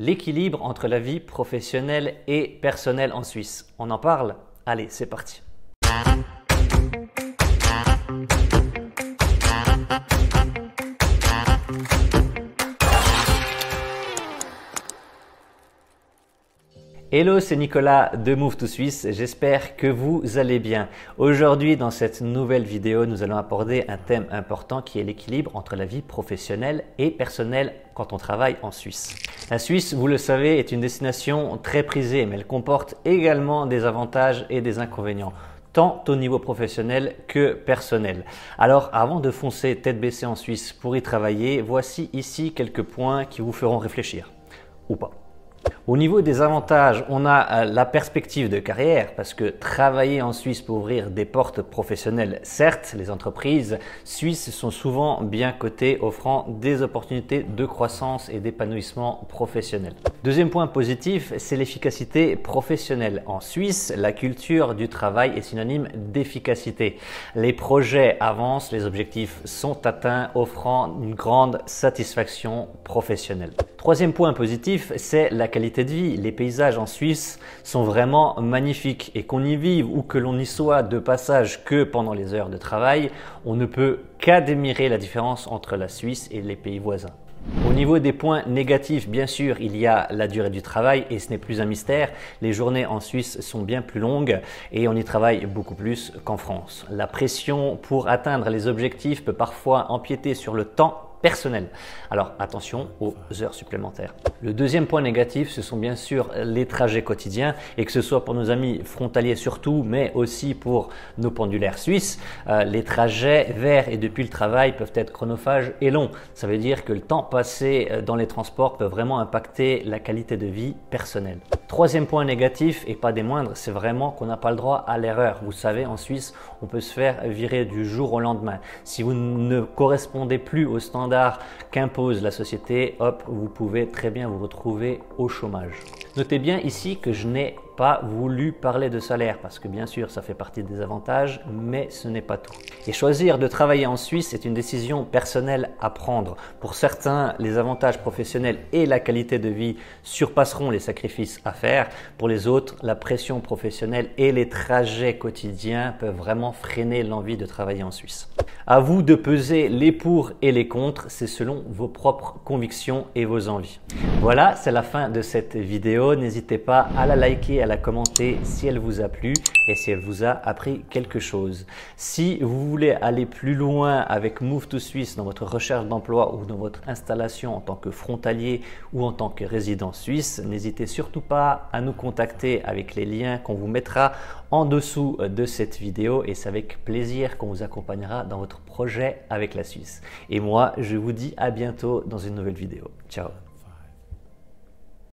L'équilibre entre la vie professionnelle et personnelle en Suisse. On en parle? Allez, c'est parti. Hello, c'est Nicolas de Move to Swiss, j'espère que vous allez bien. Aujourd'hui, dans cette nouvelle vidéo, nous allons aborder un thème important qui est l'équilibre entre la vie professionnelle et personnelle quand on travaille en Suisse. La Suisse, vous le savez, est une destination très prisée, mais elle comporte également des avantages et des inconvénients, tant au niveau professionnel que personnel. Alors, avant de foncer tête baissée en Suisse pour y travailler, voici ici quelques points qui vous feront réfléchir, ou pas. Au niveau des avantages, on a la perspective de carrière parce que travailler en Suisse peut ouvrir des portes professionnelles. Certes, les entreprises suisses sont souvent bien cotées, offrant des opportunités de croissance et d'épanouissement professionnel. Deuxième point positif, c'est l'efficacité professionnelle. En Suisse, la culture du travail est synonyme d'efficacité. Les projets avancent, les objectifs sont atteints, offrant une grande satisfaction professionnelle. Troisième point positif, c'est la qualité de vie. Les paysages en Suisse sont vraiment magnifiques et qu'on y vive ou que l'on y soit de passage que pendant les heures de travail, on ne peut qu'admirer la différence entre la Suisse et les pays voisins. Au niveau des points négatifs, bien sûr, il y a la durée du travail et ce n'est plus un mystère. Les journées en Suisse sont bien plus longues et on y travaille beaucoup plus qu'en France. La pression pour atteindre les objectifs peut parfois empiéter sur le temps personnel. Alors attention aux heures supplémentaires. Le deuxième point négatif, ce sont bien sûr les trajets quotidiens et que ce soit pour nos amis frontaliers surtout, mais aussi pour nos pendulaires suisses, les trajets vers et depuis le travail peuvent être chronophages et longs. Ça veut dire que le temps passé dans les transports peut vraiment impacter la qualité de vie personnelle. Troisième point négatif et pas des moindres, c'est vraiment qu'on n'a pas le droit à l'erreur. Vous savez, en Suisse, on peut se faire virer du jour au lendemain. Si vous ne correspondez plus aux standards qu'impose la société, hop, vous pouvez très bien vous retrouver au chômage. Notez bien ici que je n'ai pas voulu parler de salaire parce que bien sûr ça fait partie des avantages, mais ce n'est pas tout. Et choisir de travailler en Suisse est une décision personnelle à prendre. Pour certains, les avantages professionnels et la qualité de vie surpasseront les sacrifices à faire. Pour les autres, la pression professionnelle et les trajets quotidiens peuvent vraiment freiner l'envie de travailler en Suisse. À vous de peser les pour et les contre, c'est selon vos propres convictions et vos envies. Voilà, c'est la fin de cette vidéo. N'hésitez pas à la liker, à la commenter si elle vous a plu et si elle vous a appris quelque chose. Si vous voulez aller plus loin avec Move to Swiss dans votre recherche d'emploi ou dans votre installation en tant que frontalier ou en tant que résident suisse, n'hésitez surtout pas à nous contacter avec les liens qu'on vous mettra en dessous de cette vidéo et c'est avec plaisir qu'on vous accompagnera dans votre projet avec la Suisse. Et moi, je vous dis à bientôt dans une nouvelle vidéo. Ciao!